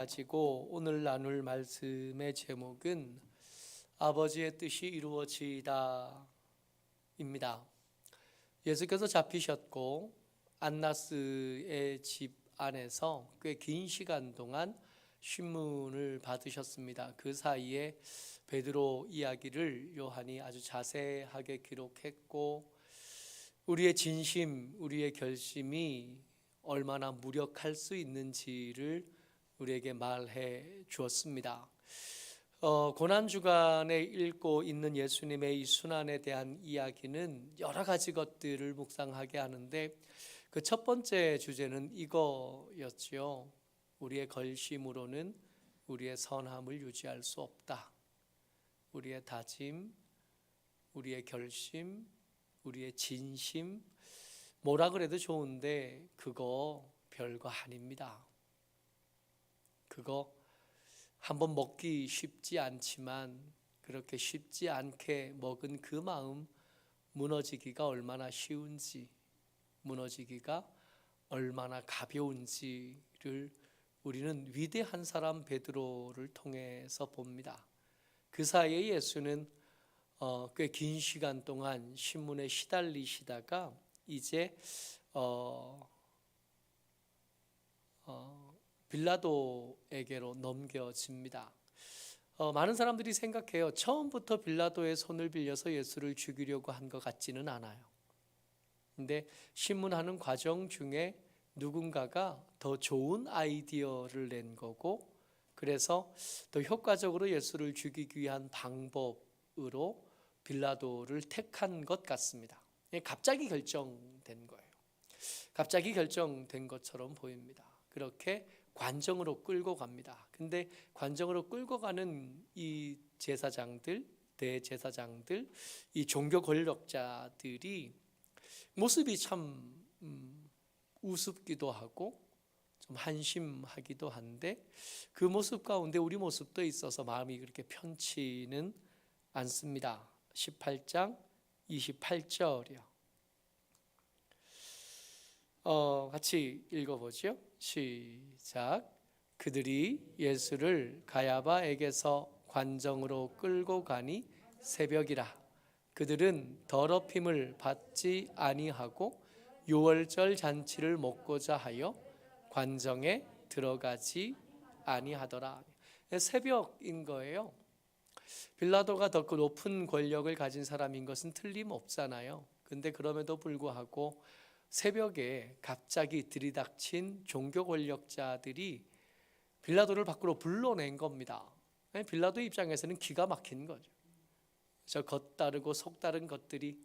가지고 오늘 나눌 말씀의 제목은 아버지의 뜻이 이루어지이다 입니다. 예수께서 잡히셨고 안나스의 집 안에서 꽤 긴 시간 동안 신문을 받으셨습니다. 그 사이에 베드로 이야기를 요한이 아주 자세하게 기록했고, 우리의 진심, 우리의 결심이 얼마나 무력할 수 있는지를 우리에게 말해 주었습니다. 고난주간에 읽고 있는 예수님의 이 순환에 대한 이야기는 여러 가지 것들을 묵상하게 하는데, 그 첫 번째 주제는 이거였지요. 우리의 걸심으로는 우리의 선함을 유지할 수 없다. 우리의 다짐, 우리의 결심, 우리의 진심, 뭐라 그래도 좋은데 그거 별거 아닙니다. 그거 한번 먹기 쉽지 않지만 그렇게 쉽지 않게 먹은 그 마음 무너지기가 얼마나 쉬운지, 무너지기가 얼마나 가벼운지를 우리는 위대한 사람 베드로를 통해서 봅니다. 그 사이에 예수는 꽤 긴 시간 동안 신문에 시달리시다가 이제 빌라도에게로 넘겨집니다. 많은 사람들이 생각해요. 처음부터 빌라도의 손을 빌려서 예수를 죽이려고 한 것 같지는 않아요. 근데 신문하는 과정 중에 누군가가 더 좋은 아이디어를 낸 거고, 그래서 더 효과적으로 예수를 죽이기 위한 방법으로 빌라도를 택한 것 같습니다. 갑자기 결정된 거예요. 갑자기 결정된 것처럼 보입니다. 그렇게 관정으로 끌고 갑니다. 근데 관정으로 끌고 가는 이 제사장들, 대제사장들, 이 종교 권력자들이 모습이 참 우습기도 하고 좀 한심하기도 한데, 그 모습 가운데 우리 모습도 있어서 마음이 그렇게 편치는 않습니다. 18장 28절이요. 같이 읽어보죠. 시작. 그들이 예수를 가야바에게서 관정으로 끌고 가니 새벽이라. 그들은 더럽힘을 받지 아니하고 유월절 잔치를 먹고자 하여 관정에 들어가지 아니하더라. 새벽인 거예요. 빌라도가 더 높은 권력을 가진 사람인 것은 틀림없잖아요. 근데 그럼에도 불구하고 새벽에 갑자기 들이닥친 종교 권력자들이 빌라도를 밖으로 불러낸 겁니다. 빌라도 입장에서는 기가 막힌 거죠. 저 겉다르고 속다른 것들이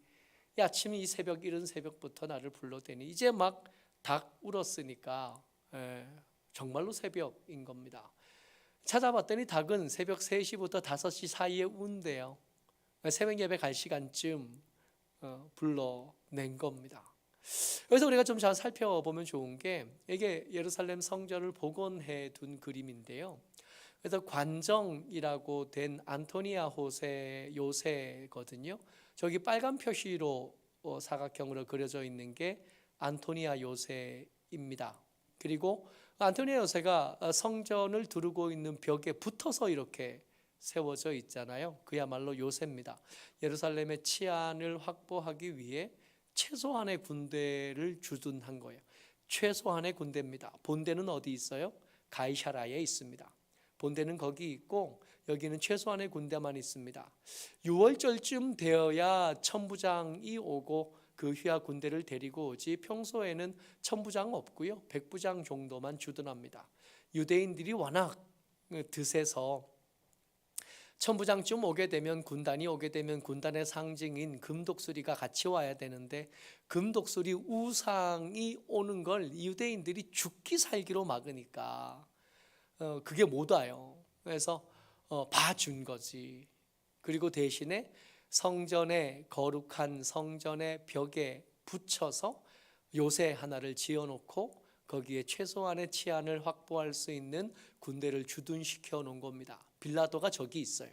아침 이 새벽, 이른 새벽부터 나를 불러대니, 이제 막 닭 울었으니까 정말로 새벽인 겁니다. 찾아봤더니 닭은 새벽 3시부터 5시 사이에 운대요. 새벽 예배 갈 시간쯤 불러낸 겁니다. 그래서 우리가 좀 잘 살펴보면 좋은 게, 이게 예루살렘 성전을 복원해 둔 그림인데요. 그래서 관정이라고 된 안토니아 호세 요새거든요. 저기 빨간 표시로 사각형으로 그려져 있는 게 안토니아 요새입니다. 그리고 안토니아 요새가 성전을 두르고 있는 벽에 붙어서 이렇게 세워져 있잖아요. 그야말로 요새입니다. 예루살렘의 치안을 확보하기 위해 최소한의 군대를 주둔한 거예요. 최소한의 군대입니다. 본대는 어디 있어요? 가이사라에 있습니다. 본대는 거기 있고 여기는 최소한의 군대만 있습니다. 6월절쯤 되어야 천부장이 오고 그 휘하 군대를 데리고 오지, 평소에는 천부장 없고요, 백부장 정도만 주둔합니다. 유대인들이 워낙 드세서 천부장쯤 오게 되면, 군단이 오게 되면 군단의 상징인 금독수리가 같이 와야 되는데, 금독수리 우상이 오는 걸 유대인들이 죽기 살기로 막으니까 그게 못 와요. 그래서 봐준 거지. 그리고 대신에 성전의 거룩한 성전의 벽에 붙여서 요새 하나를 지어놓고 거기에 최소한의 치안을 확보할 수 있는 군대를 주둔시켜 놓은 겁니다. 빌라도가 저기 있어요.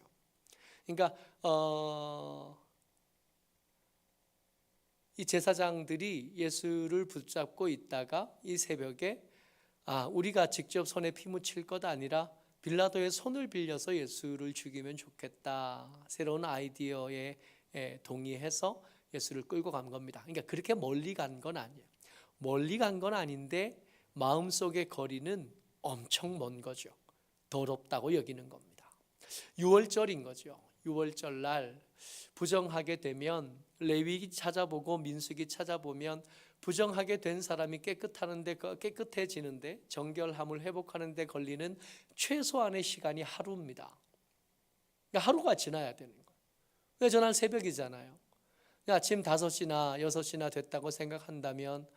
그러니까 이 제사장들이 예수를 붙잡고 있다가 이 새벽에 우리가 직접 손에 피 묻힐 것 아니라 빌라도의 손을 빌려서 예수를 죽이면 좋겠다. 새로운 아이디어에 동의해서 예수를 끌고 간 겁니다. 그러니까 그렇게 멀리 간 건 아니에요. 멀리 간 건 아닌데 마음속의 거리는 엄청 먼 거죠. 더럽다고 여기는 겁니다. 유월절인 거죠. 유월절 날 부정하게 되면 레위기 찾아보고 민수기 찾아보면 부정하게 된 사람이 깨끗해지는데 정결함을 회복하는 데 걸리는 최소한의 시간이 하루입니다. 그러니까 하루가 지나야 되는 거예요. 근데 전날 새벽이잖아요. 아침 5시나 6시나 됐다고 생각한다면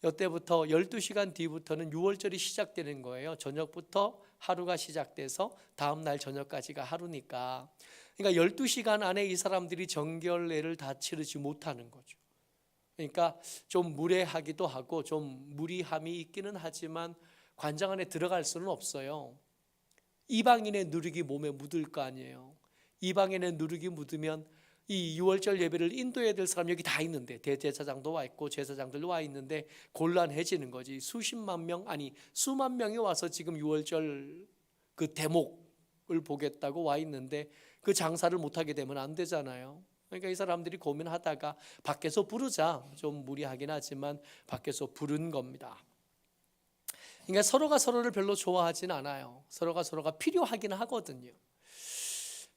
이때부터 12시간 뒤부터는 유월절이 시작되는 거예요. 저녁부터 하루가 시작돼서 다음 날 저녁까지가 하루니까. 그러니까 12시간 안에 이 사람들이 정결례를 다 치르지 못하는 거죠. 그러니까 좀 무례하기도 하고 좀 무리함이 있기는 하지만 관장 안에 들어갈 수는 없어요. 이방인의 누룩이 몸에 묻을 거 아니에요. 이방인의 누룩이 묻으면 이 유월절 예배를 인도해야 될 사람 여기 다 있는데 대제사장도 와 있고 제사장들도 와 있는데 곤란해지는 거지. 수만 명이 와서 지금 유월절 그 대목을 보겠다고 와 있는데 그 장사를 못하게 되면 안 되잖아요. 그러니까 이 사람들이 고민하다가 밖에서 부르자. 좀 무리하긴 하지만 밖에서 부른 겁니다. 그러니까 서로가 서로를 별로 좋아하진 않아요. 서로가 필요하긴 하거든요.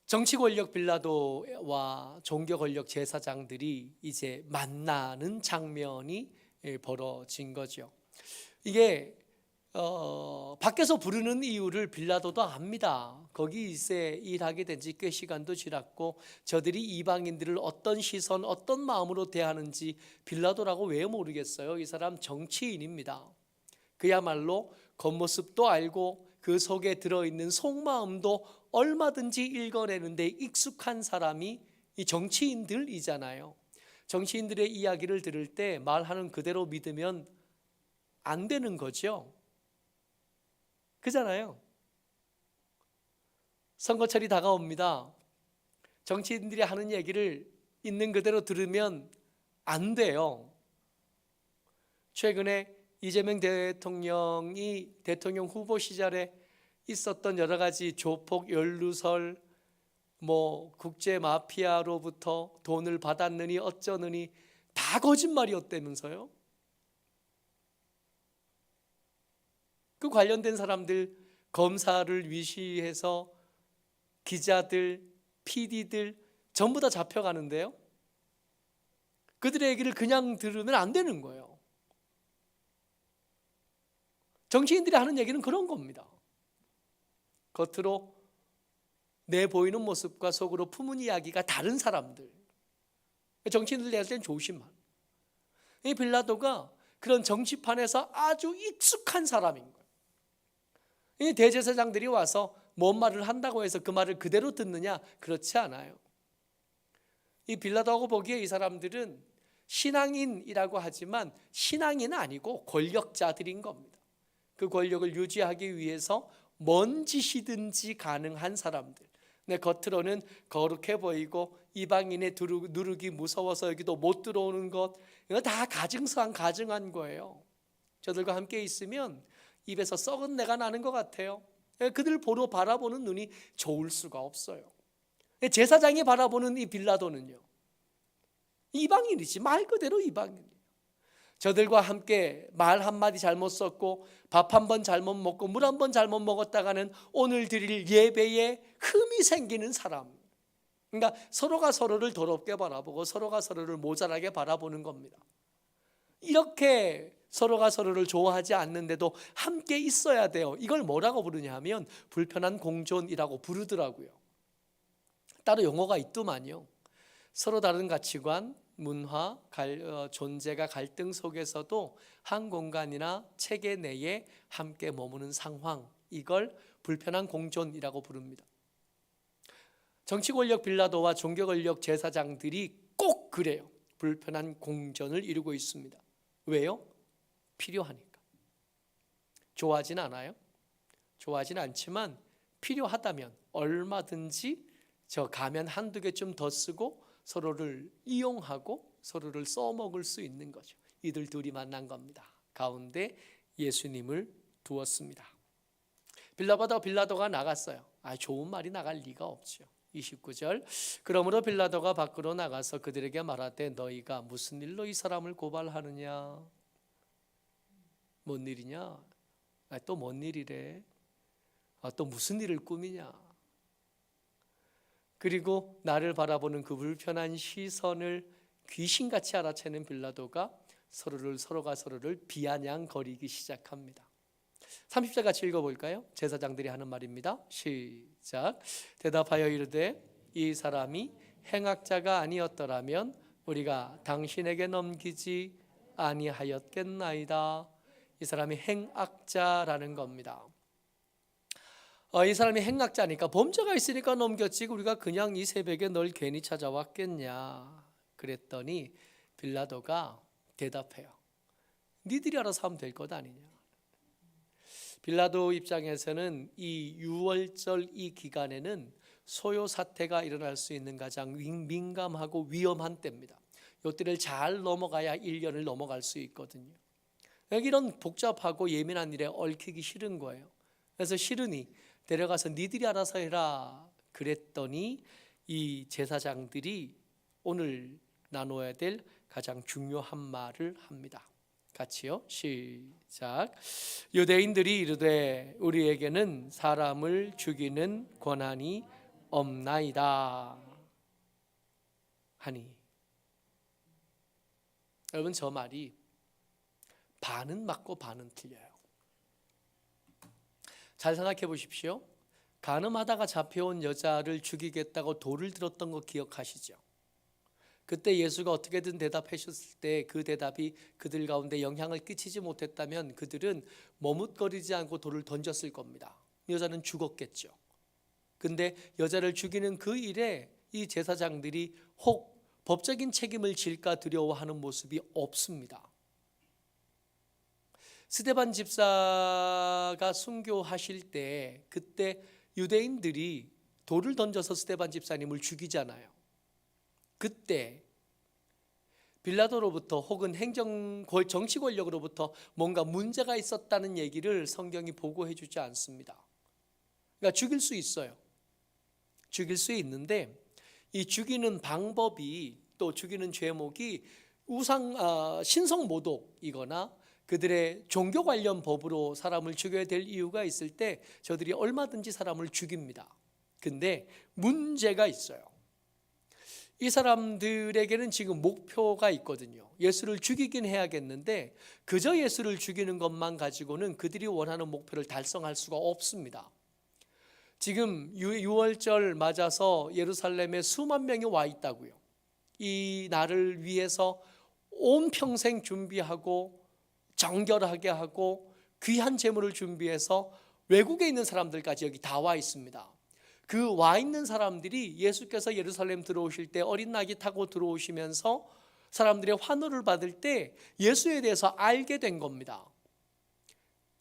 정치 권력 빌라도와 종교 권력 제사장들이 이제 만나는 장면이 벌어진 거죠. 이게 밖에서 부르는 이유를 빌라도도 압니다. 거기 일하게 된 지 꽤 시간도 지났고 저들이 이방인들을 어떤 시선, 어떤 마음으로 대하는지 빌라도라고 왜 모르겠어요. 이 사람 정치인입니다. 그야말로 겉모습도 알고 그 속에 들어있는 속마음도 얼마든지 읽어내는데 익숙한 사람이 이 정치인들이잖아요. 정치인들의 이야기를 들을 때 말하는 그대로 믿으면 안 되는 거죠. 그잖아요. 선거철이 다가옵니다. 정치인들이 하는 얘기를 있는 그대로 들으면 안 돼요. 최근에 이재명 대통령이 대통령 후보 시절에 있었던 여러 가지 조폭 연루설, 국제 마피아로부터 돈을 받았느니 어쩌느니 다 거짓말이었다면서요. 그 관련된 사람들, 검사를 위시해서 기자들, PD들 전부 다 잡혀가는데요. 그들의 얘기를 그냥 들으면 안 되는 거예요. 정치인들이 하는 얘기는 그런 겁니다. 겉으로 내보이는 모습과 속으로 품은 이야기가 다른 사람들. 정치인들 할 때는 조심만. 이 빌라도가 그런 정치판에서 아주 익숙한 사람인 거예요. 이 대제사장들이 와서 뭔 말을 한다고 해서 그 말을 그대로 듣느냐? 그렇지 않아요. 이 빌라도하고 보기에 이 사람들은 신앙인이라고 하지만 신앙인은 아니고 권력자들인 겁니다. 그 권력을 유지하기 위해서 뭔 짓이든지 가능한 사람들. 내 겉으로는 거룩해 보이고 이방인의 누룩이 무서워서 여기도 못 들어오는 것, 이거 다 가증한 거예요. 저들과 함께 있으면 입에서 썩은 내가 나는 것 같아요. 그들 바라보는 눈이 좋을 수가 없어요. 제사장이 바라보는 이 빌라도는요, 이방인이지, 말 그대로 이방인이에요. 저들과 함께 말 한마디 잘못 썼고 밥 한 번 잘못 먹고 물 한 번 잘못 먹었다가는 오늘 드릴 예배에 흠이 생기는 사람. 그러니까 서로가 서로를 더럽게 바라보고 서로가 서로를 모자라게 바라보는 겁니다. 이렇게 서로가 서로를 좋아하지 않는데도 함께 있어야 돼요. 이걸 뭐라고 부르냐 하면 불편한 공존이라고 부르더라고요. 따로 용어가 있더만요. 서로 다른 가치관, 문화, 존재가 갈등 속에서도 한 공간이나 체계 내에 함께 머무는 상황, 이걸 불편한 공존이라고 부릅니다. 정치 권력 빌라도와 종교 권력 제사장들이 꼭 그래요. 불편한 공존을 이루고 있습니다. 왜요? 필요하니까. 좋아하진 않아요. 좋아하진 않지만 필요하다면 얼마든지 저 가면 한두 개쯤 더 쓰고 서로를 이용하고 서로를 써먹을 수 있는 거죠. 이들 둘이 만난 겁니다. 가운데 예수님을 두었습니다. 빌라도가 나갔어요. 좋은 말이 나갈 리가 없죠. 29절, 그러므로 빌라도가 밖으로 나가서 그들에게 말하되 너희가 무슨 일로 이 사람을 고발하느냐? 뭔 일이냐? 또 뭔 일이래? 또 무슨 일을 꾸미냐? 그리고 나를 바라보는 그 불편한 시선을 귀신같이 알아채는 빌라도가 서로가 서로를 비아냥거리기 시작합니다. 30절 같이 읽어볼까요? 제사장들이 하는 말입니다. 시작. 대답하여 이르되 이 사람이 행악자가 아니었더라면 우리가 당신에게 넘기지 아니하였겠나이다. 이 사람이 행악자라는 겁니다. 이 사람이 행악자니까 범죄가 있으니까 넘겼지 우리가 그냥 이 새벽에 널 괜히 찾아왔겠냐. 그랬더니 빌라도가 대답해요. 니들이 알아서 하면 될 것 아니냐. 빌라도 입장에서는 이 유월절 이 기간에는 소요 사태가 일어날 수 있는 가장 민감하고 위험한 때입니다. 이때를 잘 넘어가야 1년을 넘어갈 수 있거든요. 이런 복잡하고 예민한 일에 얽히기 싫은 거예요. 그래서 싫으니 데려가서 니들이 알아서 해라 그랬더니 이 제사장들이 오늘 나눠야 될 가장 중요한 말을 합니다. 같이요. 시작. 유대인들이 이르되 우리에게는 사람을 죽이는 권한이 없나이다 하니. 여러분, 저 말이 반은 맞고 반은 틀려요. 잘 생각해 보십시오. 간음하다가 잡혀온 여자를 죽이겠다고 돌을 들었던 거 기억하시죠? 그때 예수가 어떻게든 대답하셨을 때 그 대답이 그들 가운데 영향을 끼치지 못했다면 그들은 머뭇거리지 않고 돌을 던졌을 겁니다. 여자는 죽었겠죠. 근데 여자를 죽이는 그 일에 이 제사장들이 혹 법적인 책임을 질까 두려워하는 모습이 없습니다. 스데반 집사가 순교하실 때 그때 유대인들이 돌을 던져서 스데반 집사님을 죽이잖아요. 그때 빌라도로부터 혹은 정치 권력으로부터 뭔가 문제가 있었다는 얘기를 성경이 보고해 주지 않습니다. 그러니까 죽일 수 있어요. 죽일 수 있는데 이 죽이는 방법이 또 죽이는 죄목이 신성모독이거나 그들의 종교 관련 법으로 사람을 죽여야 될 이유가 있을 때 저들이 얼마든지 사람을 죽입니다. 근데 문제가 있어요. 이 사람들에게는 지금 목표가 있거든요. 예수를 죽이긴 해야겠는데 그저 예수를 죽이는 것만 가지고는 그들이 원하는 목표를 달성할 수가 없습니다. 지금 6월절 맞아서 예루살렘에 수만 명이 와 있다고요. 이 날을 위해서 온 평생 준비하고 정결하게 하고 귀한 제물을 준비해서 외국에 있는 사람들까지 여기 다 와 있습니다. 그 와 있는 사람들이 예수께서 예루살렘 들어오실 때 어린 낙이 타고 들어오시면서 사람들의 환호를 받을 때 예수에 대해서 알게 된 겁니다.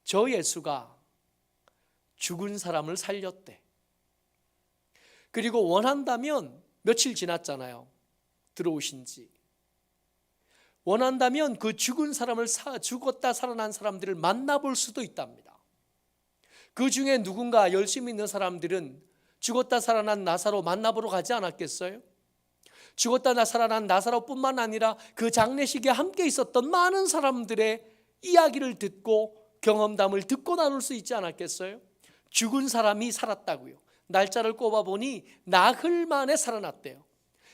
저 예수가 죽은 사람을 살렸대. 그리고 원한다면 며칠 지났잖아요. 들어오신 지. 원한다면 그 죽은 사람을 죽었다 살아난 사람들을 만나볼 수도 있답니다. 그 중에 누군가 열심히 있는 사람들은 죽었다 살아난 나사로 만나보러 가지 않았겠어요? 죽었다 살아난 나사로뿐만 아니라 그 장례식에 함께 있었던 많은 사람들의 이야기를 듣고 경험담을 듣고 나눌 수 있지 않았겠어요? 죽은 사람이 살았다고요. 날짜를 꼽아보니 나흘 만에 살아났대요.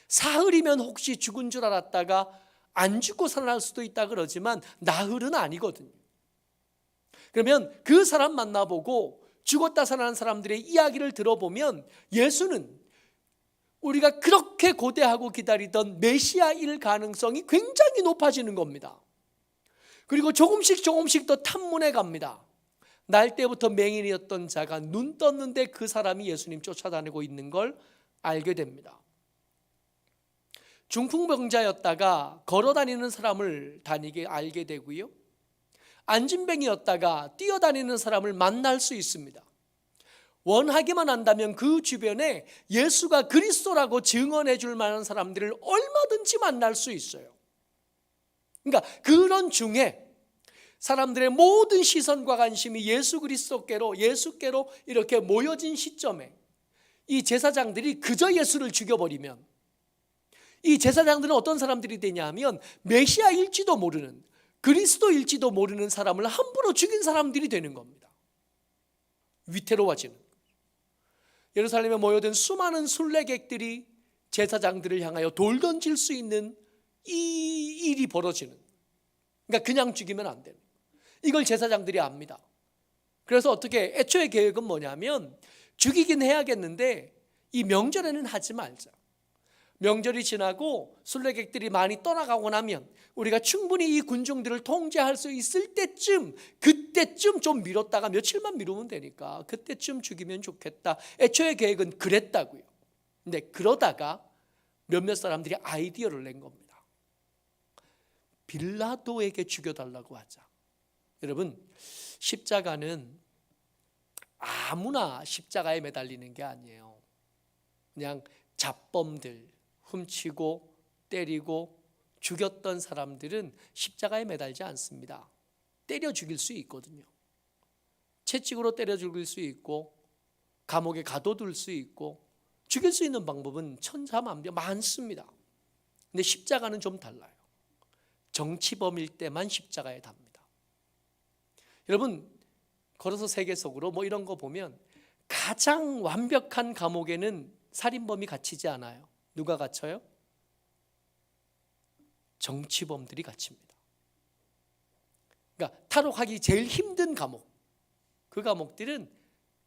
사흘이면 혹시 죽은 줄 알았다가 안 죽고 살아날 수도 있다 그러지만 나흘은 아니거든요. 그러면 그 사람 만나보고 죽었다 살아난 사람들의 이야기를 들어보면 예수는 우리가 그렇게 고대하고 기다리던 메시아일 가능성이 굉장히 높아지는 겁니다. 그리고 조금씩 더 탐문해 갑니다. 날 때부터 맹인이었던 자가 눈 떴는데 그 사람이 예수님 쫓아다니고 있는 걸 알게 됩니다. 중풍병자였다가 걸어다니는 사람을 알게 되고요. 안진뱅이였다가 뛰어다니는 사람을 만날 수 있습니다. 원하기만 한다면 그 주변에 예수가 그리스도라고 증언해 줄 만한 사람들을 얼마든지 만날 수 있어요. 그러니까 그런 중에 사람들의 모든 시선과 관심이 예수께로 이렇게 모여진 시점에 이 제사장들이 그저 예수를 죽여버리면, 이 제사장들은 어떤 사람들이 되냐 하면 메시아일지도 모르는, 그리스도일지도 모르는 사람을 함부로 죽인 사람들이 되는 겁니다. 위태로워지는. 예루살렘에 모여든 수많은 순례객들이 제사장들을 향하여 돌 던질 수 있는 이 일이 벌어지는, 그러니까 그냥 죽이면 안 되는, 이걸 제사장들이 압니다. 그래서 어떻게, 애초의 계획은 뭐냐면 죽이긴 해야겠는데 이 명절에는 하지 말자. 명절이 지나고 순례객들이 많이 떠나가고 나면 우리가 충분히 이 군중들을 통제할 수 있을 때쯤, 그때쯤 좀 미뤘다가 며칠만 미루면 되니까 그때쯤 죽이면 좋겠다. 애초의 계획은 그랬다고요. 근데 그러다가 몇몇 사람들이 아이디어를 낸 겁니다. 빌라도에게 죽여달라고 하자. 여러분, 십자가는 아무나 십자가에 매달리는 게 아니에요. 그냥 잡범들, 훔치고 때리고 죽였던 사람들은 십자가에 매달지 않습니다. 때려 죽일 수 있거든요. 채찍으로 때려 죽일 수 있고, 감옥에 가둬둘 수 있고, 죽일 수 있는 방법은 천차만별 많습니다. 근데 십자가는 좀 달라요. 정치범일 때만 십자가에 답니다. 여러분, 걸어서 세계 속으로 뭐 이런 거 보면 가장 완벽한 감옥에는 살인범이 갇히지 않아요. 누가 갇혀요? 정치범들이 갇힙니다. 그러니까 탈옥하기 제일 힘든 감옥, 그 감옥들은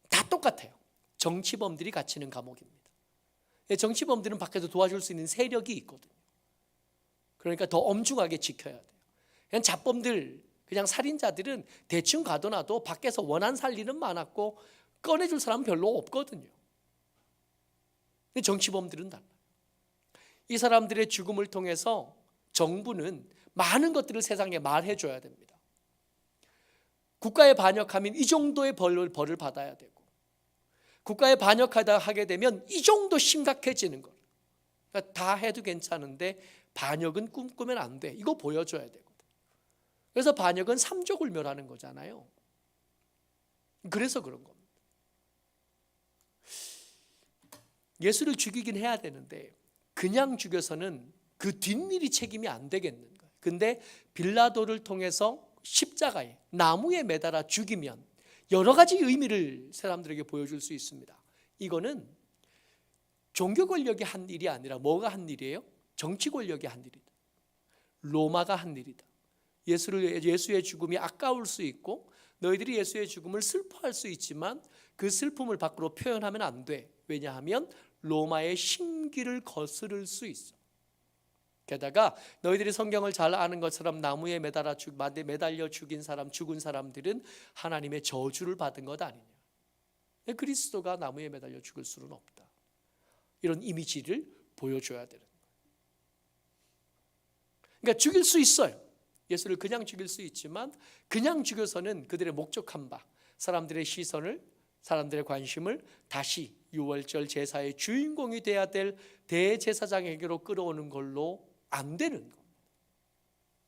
다 똑같아요. 정치범들이 갇히는 감옥입니다. 정치범들은 밖에서 도와줄 수 있는 세력이 있거든요. 그러니까 더 엄중하게 지켜야 돼요. 그냥 잡범들, 그냥 살인자들은 대충 가둬놔도 밖에서 원한 살 일은 많았고 꺼내줄 사람은 별로 없거든요. 근데 정치범들은 달라요. 이 사람들의 죽음을 통해서 정부는 많은 것들을 세상에 말해줘야 됩니다. 국가에 반역하면 이 정도의 벌을 받아야 되고, 국가에 반역하게 되면 이 정도 심각해지는 거예요. 그러니까 다 해도 괜찮은데 반역은 꿈꾸면 안 돼. 이거 보여줘야 되거든. 그래서 반역은 삼족을 멸하는 거잖아요. 그래서 그런 겁니다. 예수를 죽이긴 해야 되는데 그냥 죽여서는 그 뒷일이 책임이 안 되겠는 거예요. 근데 빌라도를 통해서 십자가에, 나무에 매달아 죽이면 여러 가지 의미를 사람들에게 보여줄 수 있습니다. 이거는 종교 권력이 한 일이 아니라 뭐가 한 일이에요? 정치 권력이 한 일이다. 로마가 한 일이다. 예수의 죽음이 아까울 수 있고 너희들이 예수의 죽음을 슬퍼할 수 있지만 그 슬픔을 밖으로 표현하면 안 돼. 왜냐하면 로마의 심기를 거스를 수 있어. 게다가 너희들이 성경을 잘 아는 것처럼 나무에 매달려 죽은 사람들은 하나님의 저주를 받은 것 아니냐. 그리스도가 나무에 매달려 죽을 수는 없다. 이런 이미지를 보여줘야 되는 거예요. 그러니까 죽일 수 있어요. 예수를 그냥 죽일 수 있지만 그냥 죽여서는 그들의 목적한 바, 사람들의 시선을, 사람들의 관심을 다시 유월절 제사의 주인공이 돼야 될 대제사장에게로 끌어오는 걸로 안 되는 겁니다.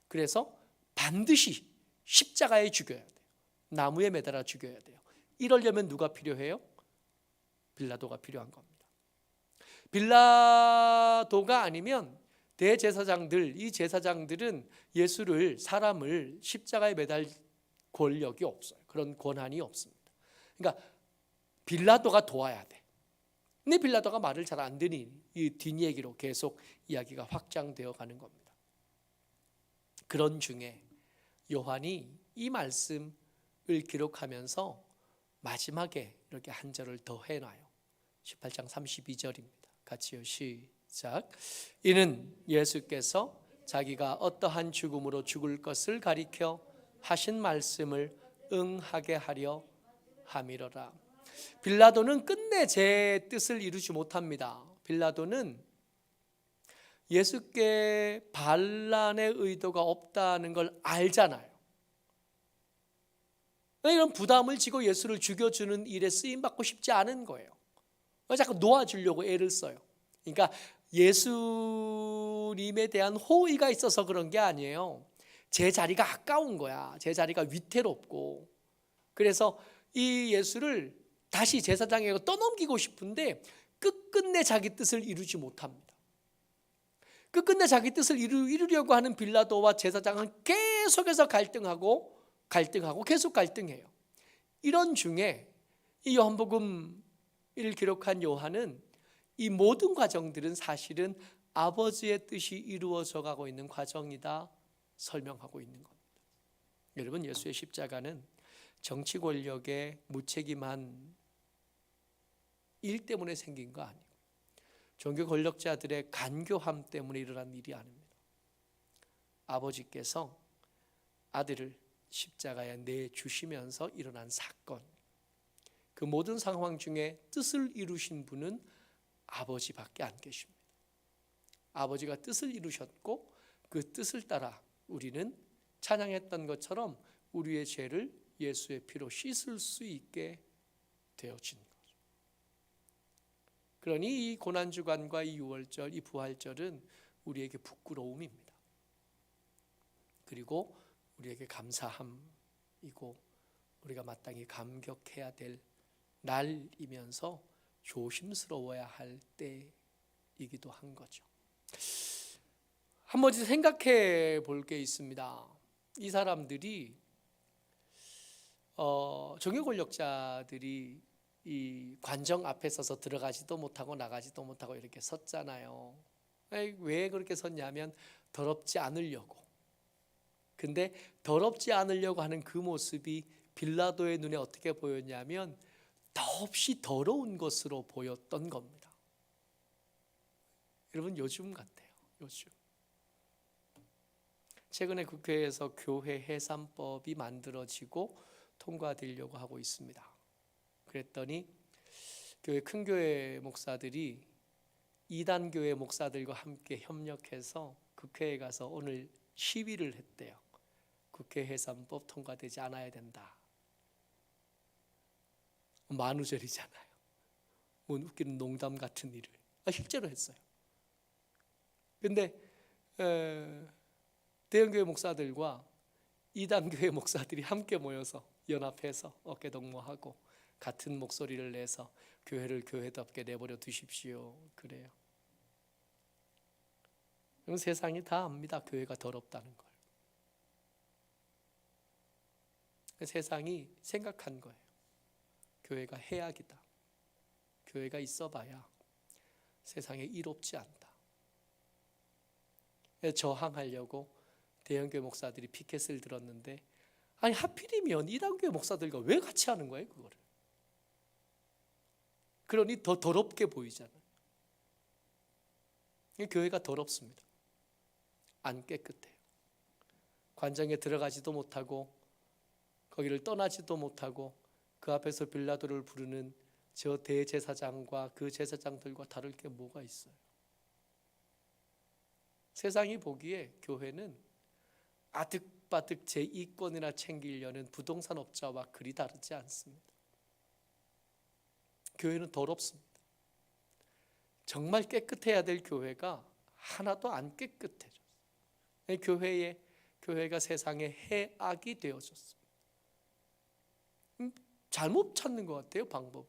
그래서 반드시 십자가에 죽여야 돼요. 나무에 매달아 죽여야 돼요. 이러려면 누가 필요해요? 빌라도가 필요한 겁니다. 빌라도가 아니면 대제사장들, 이 제사장들은 사람을 십자가에 매달 권력이 없어요. 그런 권한이 없습니다. 그러니까 빌라도가 도와야 돼. 근데 빌라도가 말을 잘 안 듣니 이 뒷얘기로 계속 이야기가 확장되어 가는 겁니다. 그런 중에 요한이 이 말씀을 기록하면서 마지막에 이렇게 한 절을 더 해놔요. 18장 32절입니다. 같이요, 시작. 이는 예수께서 자기가 어떠한 죽음으로 죽을 것을 가리켜 하신 말씀을 응하게 하려 함이로라. 빌라도는 끝내 제 뜻을 이루지 못합니다. 빌라도는 예수께 반란의 의도가 없다는 걸 알잖아요. 이런 부담을 지고 예수를 죽여주는 일에 쓰임받고 싶지 않은 거예요. 자꾸 놓아주려고 애를 써요. 그러니까 예수님에 대한 호의가 있어서 그런 게 아니에요. 제 자리가 아까운 거야. 제 자리가 위태롭고. 그래서 이 예수를 다시 제사장에게 떠넘기고 싶은데 끝끝내 자기 뜻을 이루지 못합니다. 끝끝내 자기 뜻을 이루려고 하는 빌라도와 제사장은 계속해서 갈등하고 계속 갈등해요. 이런 중에 이 요한복음을 기록한 요한은 이 모든 과정들은 사실은 아버지의 뜻이 이루어져 가고 있는 과정이다 설명하고 있는 겁니다. 여러분, 예수의 십자가는 정치 권력의 무책임한 일 때문에 생긴 거 아니고 종교 권력자들의 간교함 때문에 일어난 일이 아닙니다. 아버지께서 아들을 십자가에 내주시면서 일어난 사건, 그 모든 상황 중에 뜻을 이루신 분은 아버지밖에 안 계십니다. 아버지가 뜻을 이루셨고 그 뜻을 따라 우리는 찬양했던 것처럼 우리의 죄를 예수의 피로 씻을 수 있게 되어진 거죠. 그러니 이 고난주간과 이 유월절, 이 부활절은 우리에게 부끄러움입니다. 그리고 우리에게 감사함이고 우리가 마땅히 감격해야 될 날이면서 조심스러워야 할 때이기도 한 거죠. 한 번 생각해 볼 게 있습니다. 이 사람들이 종교 권력자들이 이 관정 앞에 서서 들어가지도 못하고 나가지도 못하고 이렇게 섰잖아요. 왜 그렇게 섰냐면 더럽지 않으려고. 근데 더럽지 않으려고 하는 그 모습이 빌라도의 눈에 어떻게 보였냐면 더없이 더러운 것으로 보였던 겁니다. 여러분, 요즘 같아요. 요즘 최근에 국회에서 교회 해산법이 만들어지고 통과되려고 하고 있습니다. 그랬더니 큰 교회 목사들이 이단 교회 목사들과 함께 협력해서 국회에 가서 오늘 시위를 했대요. 국회 해산법 통과되지 않아야 된다. 만우절이잖아요. 뭔 웃기는 농담 같은 일을 실제로 했어요. 근데 대형교회 목사들과 이단교회 목사들이 함께 모여서 연합해서 어깨동무하고 같은 목소리를 내서 교회를 교회답게 내버려 두십시오. 그래요. 그럼 세상이 다 압니다. 교회가 더럽다는 걸. 세상이 생각한 거예요. 교회가 해악이다. 교회가 있어봐야 세상에 이롭지 않다. 저항하려고 대형교회 목사들이 피켓을 들었는데, 아니 하필이면 이단교회 목사들과 왜 같이 하는 거예요, 그거를? 그러니 더 더럽게 보이잖아요. 교회가 더럽습니다. 안 깨끗해요. 관정에 들어가지도 못하고 거기를 떠나지도 못하고 그 앞에서 빌라도를 부르는 저 대제사장과 그 제사장들과 다를 게 뭐가 있어요? 세상이 보기에 교회는 아득바득 제 이권이나 챙기려는 부동산 업자와 그리 다르지 않습니다. 교회는 더럽습니다. 정말 깨끗해야 될 교회가 하나도 안 깨끗해졌어요. 교회가 세상의 해악이 되어졌습니다. 잘못 찾는 것 같아요, 방법을.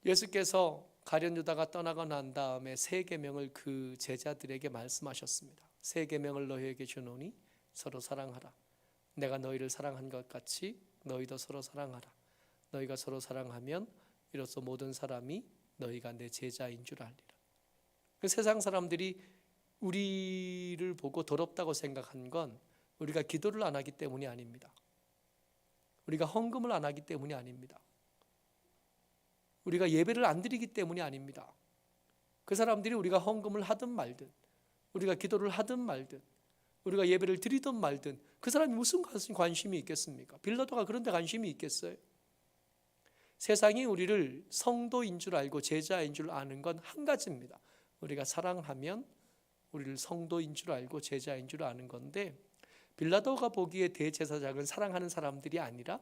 예수께서 가룟 유다가 떠나고 난 다음에 세 계명을 그 제자들에게 말씀하셨습니다. 세 계명을 너희에게 주노니 서로 사랑하라. 내가 너희를 사랑한 것 같이 너희도 서로 사랑하라. 너희가 서로 사랑하면 이로써 모든 사람이 너희가 내 제자인 줄 알리라. 세상 사람들이 우리를 보고 더럽다고 생각한 건 우리가 기도를 안 하기 때문이 아닙니다. 우리가 헌금을 안 하기 때문이 아닙니다. 우리가 예배를 안 드리기 때문이 아닙니다. 그 사람들이 우리가 헌금을 하든 말든, 우리가 기도를 하든 말든, 우리가 예배를 드리든 말든 그 사람이 무슨 관심이 있겠습니까? 빌라도가 그런 데 관심이 있겠어요? 세상이 우리를 성도인 줄 알고 제자인 줄 아는 건 한 가지입니다. 우리가 사랑하면 우리를 성도인 줄 알고 제자인 줄 아는 건데, 빌라도가 보기에 대제사장은 사랑하는 사람들이 아니라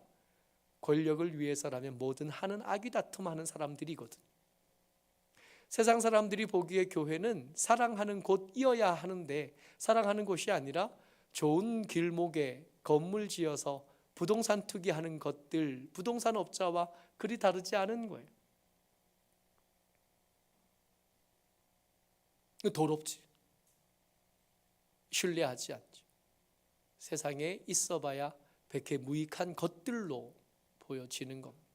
권력을 위해서라면 뭐든 하는 악의 다툼하는 사람들이거든. 세상 사람들이 보기에 교회는 사랑하는 곳이어야 하는데 사랑하는 곳이 아니라 좋은 길목에 건물 지어서 부동산 투기하는 것들, 부동산 업자와 그리 다르지 않은 거예요. 더럽지. 신뢰하지 않죠. 세상에 있어봐야 백해 무익한 것들로 보여지는 겁니다.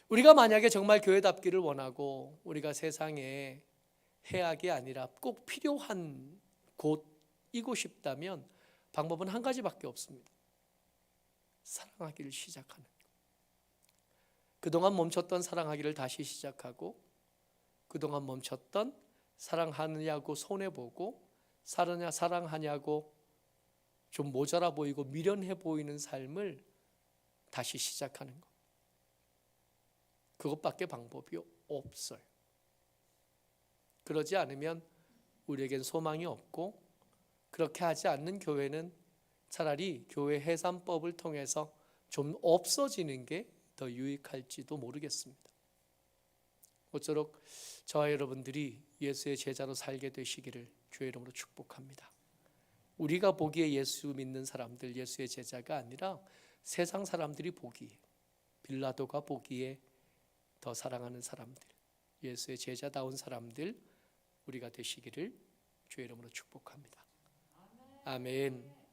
우리가 만약에 정말 교회답기를 원하고 우리가 세상에 해악이 아니라 꼭 필요한 곳이고 싶다면 방법은 한 가지밖에 없습니다. 사랑하기를 시작하는 것. 그동안 멈췄던 사랑하기를 다시 시작하고 그동안 멈췄던 사랑하느냐고 손해보고 사랑하냐고 좀 모자라 보이고 미련해 보이는 삶을 다시 시작하는 것. 그것밖에 방법이 없어요. 그러지 않으면 우리에겐 소망이 없고 그렇게 하지 않는 교회는 차라리 교회 해산법을 통해서 좀 없어지는 게 더 유익할지도 모르겠습니다. 모쪼록 저와 여러분들이 예수의 제자로 살게 되시기를 주의 이름으로 축복합니다. 우리가 보기에 예수 믿는 사람들, 예수의 제자가 아니라 세상 사람들이 보기에, 빌라도가 보기에 더 사랑하는 사람들, 예수의 제자다운 사람들 우리가 되시기를 주의 이름으로 축복합니다. 아멘.